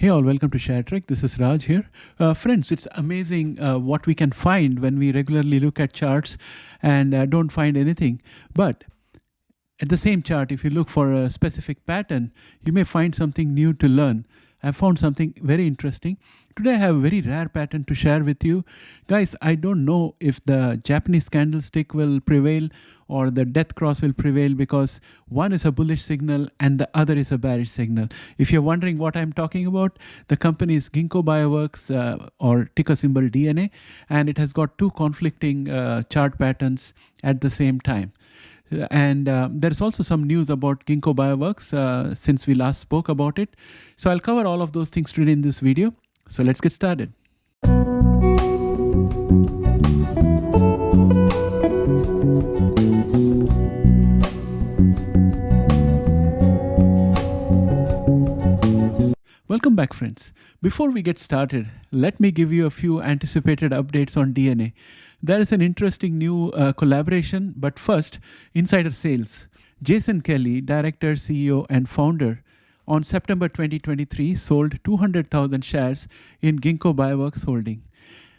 Hey all, welcome to ShareTrekc. This is Raj here. Friends, it's amazing what we can find when we regularly look at charts and don't find anything. But at the same chart, if you look for a specific pattern, you may find something new to learn. I found something very interesting. Today I have a very rare pattern to share with you. Guys, I don't know if the Japanese candlestick will prevail or the death cross will prevail because one is a bullish signal and the other is a bearish signal. If you're wondering what I'm talking about, the company is Ginkgo Bioworks or ticker symbol DNA, and it has got two conflicting chart patterns at the same time. And there's also some news about Ginkgo Bioworks since we last spoke about it. So I'll cover all of those things today in this video. So let's get started. Welcome back, friends. Before we get started, let me give you a few anticipated updates on DNA. There is an interesting new collaboration, but first, insider sales. Jason Kelly, director, CEO, and founder, on September 2023 sold 200,000 shares in Ginkgo Bioworks Holding.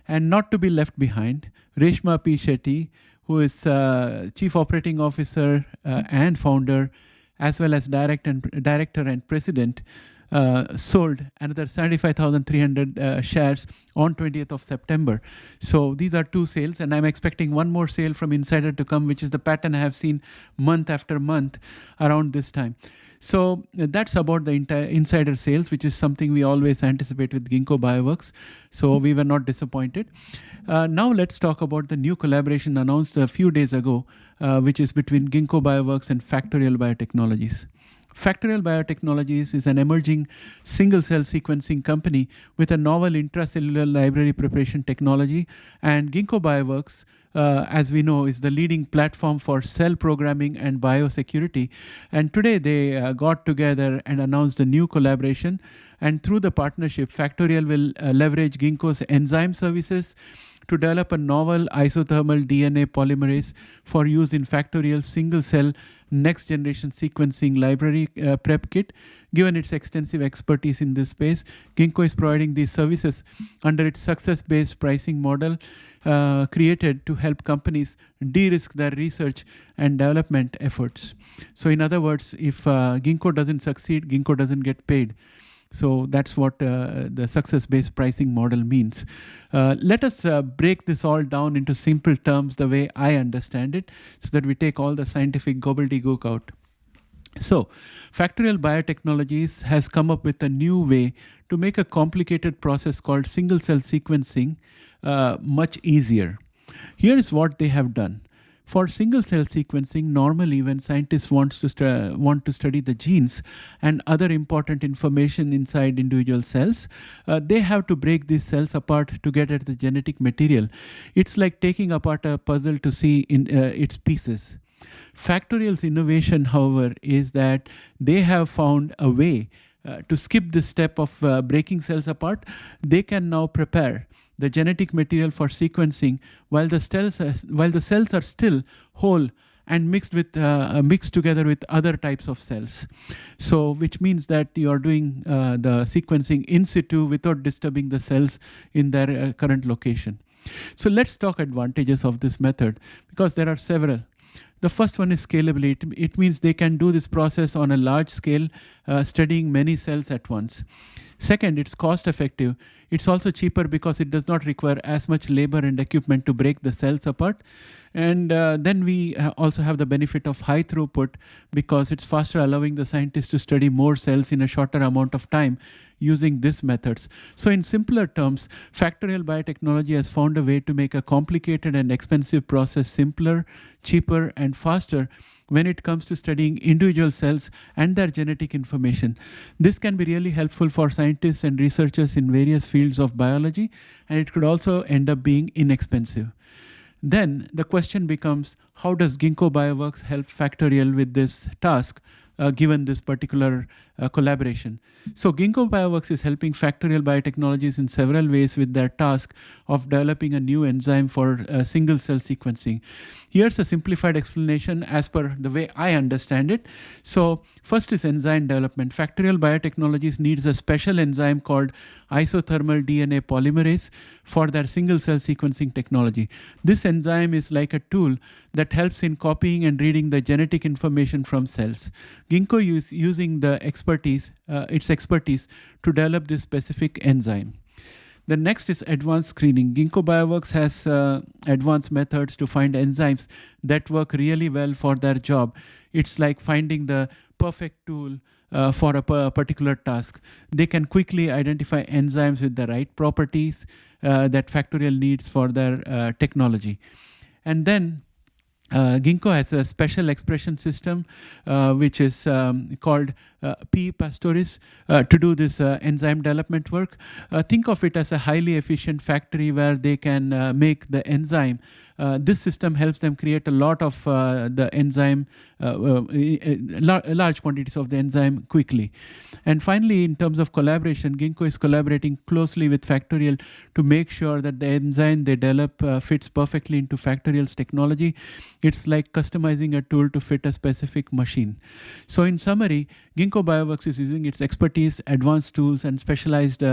And not to be left behind, Reshma P. Shetty, who is Chief Operating Officer and founder, as well as director and president, sold another 75,300 shares on 20th of September. So these are two sales, and I'm expecting one more sale from Insider to come, which is the pattern I have seen month after month around this time. So that's about the insider sales, which is something we always anticipate with Ginkgo Bioworks. So we were not disappointed. Now let's talk about the new collaboration announced a few days ago, which is between Ginkgo Bioworks and Factorial Biotechnologies. Factorial Biotechnologies is an emerging single-cell sequencing company with a novel intracellular library preparation technology, and Ginkgo Bioworks, as we know, is the leading platform for cell programming and biosecurity. And today they got together and announced a new collaboration. And through the partnership, Factorial will leverage Ginkgo's enzyme services to develop a novel isothermal DNA polymerase for use in Factorial's single-cell next-generation sequencing library prep kit. Given its extensive expertise in this space, Ginkgo is providing these services under its success-based pricing model created to help companies de-risk their research and development efforts. So in other words, if Ginkgo doesn't succeed, Ginkgo doesn't get paid. So that's what the success-based pricing model means. Let us break this all down into simple terms the way I understand it, so that we take all the scientific gobbledygook out. So, Factorial Biotechnologies has come up with a new way to make a complicated process called single-cell sequencing much easier. Here is what they have done. For single-cell sequencing, normally when scientists want to study the genes and other important information inside individual cells, they have to break these cells apart to get at the genetic material. It's like taking apart a puzzle to see its pieces. Factorial's innovation, however, is that they have found a way to skip this step of breaking cells apart. They can now prepare the genetic material for sequencing while the cells are still whole and mixed together with other types of cells. So, which means that you are doing the sequencing in situ without disturbing the cells in their current location. So let's talk advantages of this method, because there are several. The first one is scalability. It means they can do this process on a large scale, studying many cells at once. Second, it's cost effective. It's also cheaper because it does not require as much labor and equipment to break the cells apart. And then we also have the benefit of high throughput, because it's faster, allowing the scientists to study more cells in a shorter amount of time using these methods. So in simpler terms, Factorial Biotechnology has found a way to make a complicated and expensive process simpler, cheaper, and faster when it comes to studying individual cells and their genetic information. This can be really helpful for scientists and researchers in various fields of biology, and it could also end up being inexpensive. Then the question becomes, how does Ginkgo Bioworks help Factorial with this task? given this particular collaboration. So Ginkgo Bioworks is helping Factorial Biotechnologies in several ways with their task of developing a new enzyme for single cell sequencing. Here's a simplified explanation as per the way I understand it. So first is enzyme development. Factorial Biotechnologies needs a special enzyme called isothermal DNA polymerase for their single cell sequencing technology. This enzyme is like a tool that helps in copying and reading the genetic information from cells. Ginkgo is using the its expertise to develop this specific enzyme. The next is advanced screening. Ginkgo Bioworks has advanced methods to find enzymes that work really well for their job. It's like finding the perfect tool for a particular task. They can quickly identify enzymes with the right properties that Factorial needs for their technology. And then Ginkgo has a special expression system which is called P. pastoris to do this enzyme development work. Think of it as a highly efficient factory where they can make the enzyme. This system helps them create a lot of the enzyme, large quantities of the enzyme quickly. And finally, in terms of collaboration, Ginkgo is collaborating closely with Factorial to make sure that the enzyme they develop fits perfectly into Factorial's technology. It's like customizing a tool to fit a specific machine. So in summary, Ginkgo Bioworks is using its expertise, advanced tools, and specialized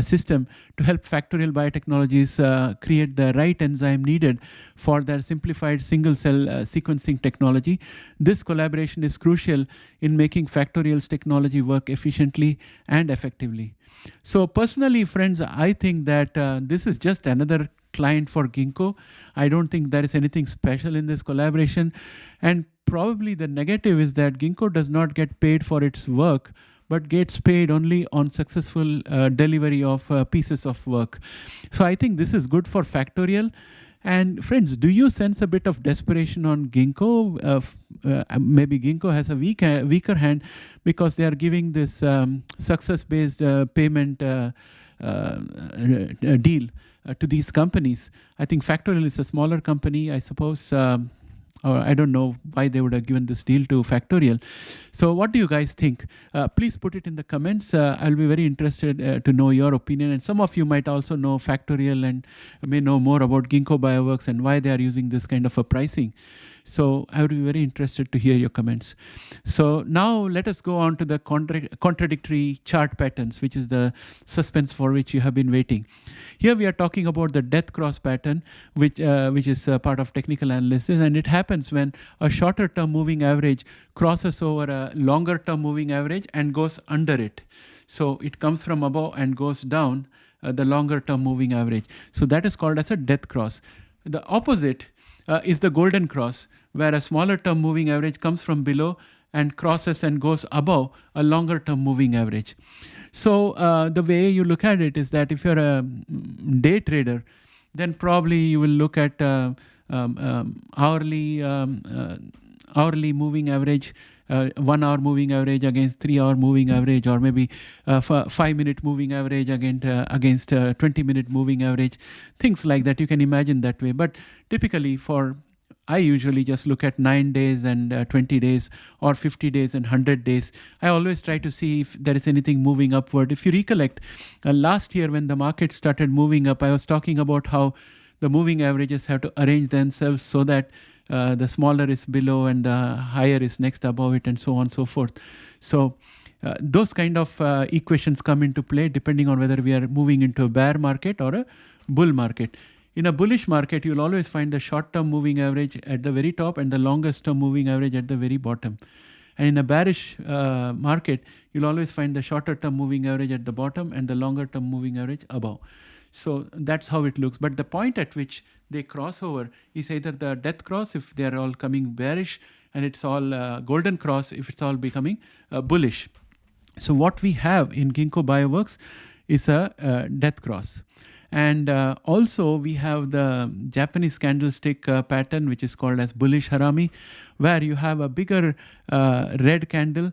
system to help Factorial Biotechnologies create the right enzyme needed for their simplified single-cell sequencing technology. This collaboration is crucial in making Factorial's technology work efficiently and effectively. So personally, friends, I think that this is just another client for Ginkgo. I don't think there is anything special in this collaboration. And probably the negative is that Ginkgo does not get paid for its work, but gets paid only on successful delivery of pieces of work. So I think this is good for Factorial. And friends, do you sense a bit of desperation on Ginkgo? Maybe Ginkgo has a weaker hand because they are giving this success-based payment deal to these companies. I think Factorial is a smaller company, I suppose, or I don't know why they would have given this deal to Factorial. So what do you guys think? Please put it in the comments. I'll be very interested to know your opinion. And some of you might also know Factorial and may know more about Ginkgo Bioworks and why they are using this kind of a pricing. So I would be very interested to hear your comments. So now let us go on to the contradictory chart patterns, which is the suspense for which you have been waiting. Here we are talking about the death cross pattern, which is part of technical analysis, and it happens when a shorter term moving average crosses over a longer term moving average and goes under it. So it comes from above and goes down the longer term moving average. So that is called as a death cross. The opposite is the golden cross, where a smaller term moving average comes from below and crosses and goes above a longer term moving average. So the way you look at it is that if you're a day trader, then probably you will look at hourly moving average, 1 hour moving average against 3 hour moving average, or maybe 5 minute moving average against 20 minute moving average, things like that. You can imagine that way. But typically I usually just look at 9 days and 20 days, or 50 days and 100 days. I always try to see if there is anything moving upward. If you recollect, last year when the market started moving up, I was talking about how the moving averages have to arrange themselves so that the smaller is below and the higher is next above it, and so on and so forth. So those kind of equations come into play depending on whether we are moving into a bear market or a bull market. In a bullish market, you'll always find the short-term moving average at the very top and the longest-term moving average at the very bottom. And in a bearish market, you'll always find the shorter-term moving average at the bottom and the longer-term moving average above. So that's how it looks. But the point at which they cross over is either the death cross if they're all coming bearish, and it's all golden cross if it's all becoming bullish. So what we have in Ginkgo Bioworks is a death cross. And also we have the Japanese candlestick pattern, which is called as bullish harami, where you have a bigger red candle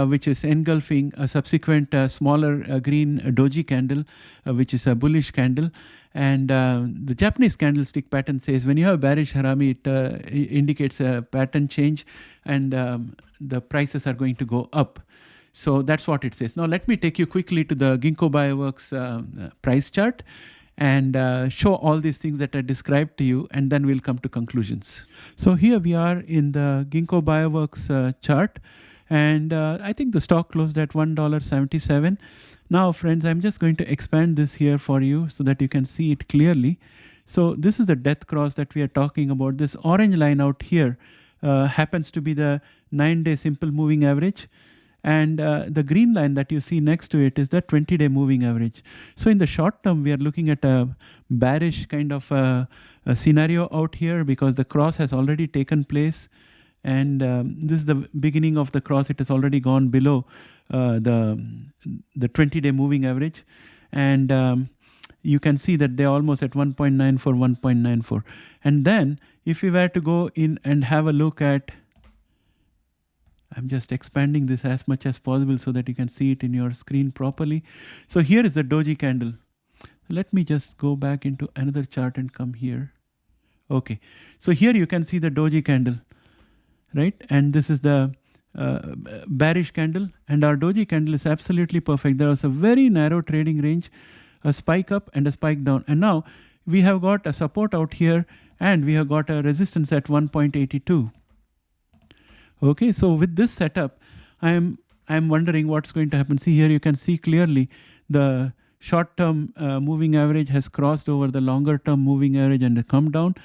which is engulfing a subsequent smaller green doji candle, which is a bullish candle. And the Japanese candlestick pattern says when you have bearish harami, it indicates a pattern change, and the prices are going to go up. So that's what it says. Now let me take you quickly to the Ginkgo Bioworks price chart and show all these things that I described to you, and then we'll come to conclusions. So here we are in the Ginkgo Bioworks chart, and I think the stock closed at $1.77. Now, friends, I'm just going to expand this here for you so that you can see it clearly. So this is the death cross that we are talking about. This orange line out here happens to be the 9-day simple moving average. And the green line that you see next to it is the 20-day moving average. So in the short term, we are looking at a bearish kind of a scenario out here because the cross has already taken place. And this is the beginning of the cross. It has already gone below the 20-day moving average. And you can see that they're almost at 1.94, 1.94. And then if we were to go in and have a look at, I'm just expanding this as much as possible so that you can see it in your screen properly. So here is the doji candle. Let me just go back into another chart and come here. Okay, so here you can see the doji candle, right? And this is the bearish candle, and our doji candle is absolutely perfect. There was a very narrow trading range, a spike up and a spike down. And now we have got a support out here, and we have got a resistance at 1.82. Okay, so with this setup, I'm wondering what's going to happen. See here, you can see clearly the short-term moving average has crossed over the longer-term moving average and come down.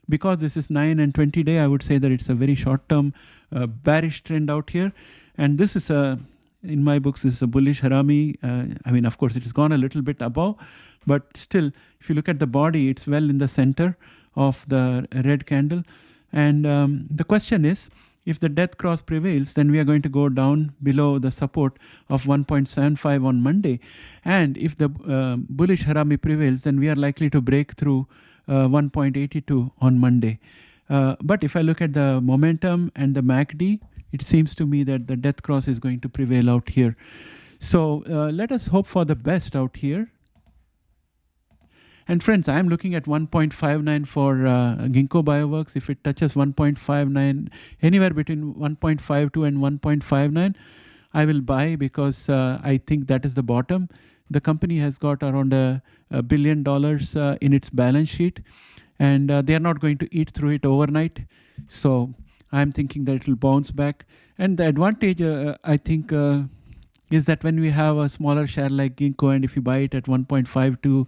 Because this is 9 and 20 day, I would say that it's a very short-term bearish trend out here. And this is in my books, this is a bullish harami. I mean, of course, it has gone a little bit above, but still, if you look at the body, it's well in the center of the red candle. And the question is, if the death cross prevails, then we are going to go down below the support of 1.75 on Monday. And if the bullish harami prevails, then we are likely to break through 1.82 on Monday. But if I look at the momentum and the MACD, it seems to me that the death cross is going to prevail out here. So let us hope for the best out here. And friends, I'm looking at 1.59 for Ginkgo Bioworks. If it touches 1.59, anywhere between 1.52 and 1.59, I will buy because I think that is the bottom. The company has got around $1 billion in its balance sheet, and they are not going to eat through it overnight. So I'm thinking that it will bounce back. And the advantage, I think, is that when we have a smaller share like Ginkgo, and if you buy it at 1.52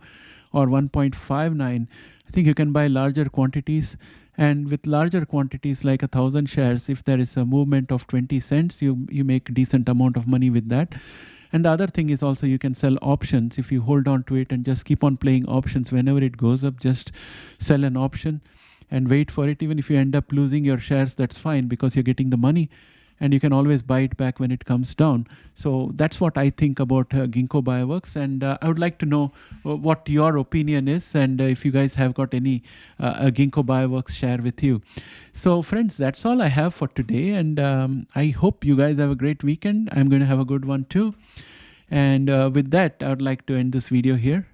or 1.59, I think you can buy larger quantities. And with larger quantities like 1,000 shares, if there is a movement of 20 cents, you make a decent amount of money with that. And the other thing is also you can sell options. If you hold on to it and just keep on playing options, whenever it goes up, just sell an option and wait for it. Even if you end up losing your shares, that's fine because you're getting the money, and you can always buy it back when it comes down. So that's what I think about Ginkgo Bioworks, and I would like to know what your opinion is, and if you guys have got any Ginkgo Bioworks share with you. So friends, that's all I have for today, and I hope you guys have a great weekend. I'm going to have a good one too. And with that, I would like to end this video here.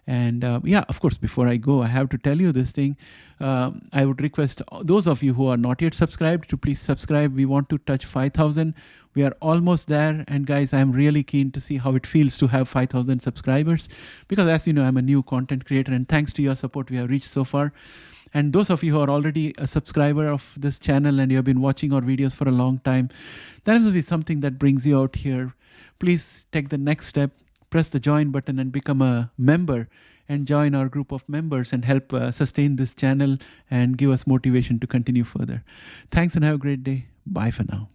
And yeah, of course, before I go, I have to tell you this thing. I would request those of you who are not yet subscribed to please subscribe. We want to touch 5,000. We are almost there. And guys, I'm really keen to see how it feels to have 5,000 subscribers. Because as you know, I'm a new content creator. And thanks to your support, we have reached so far. And those of you who are already a subscriber of this channel and you have been watching our videos for a long time, that must be something that brings you out here. Please take the next step. Press the join button and become a member and join our group of members and help sustain this channel and give us motivation to continue further. Thanks and have a great day. Bye for now.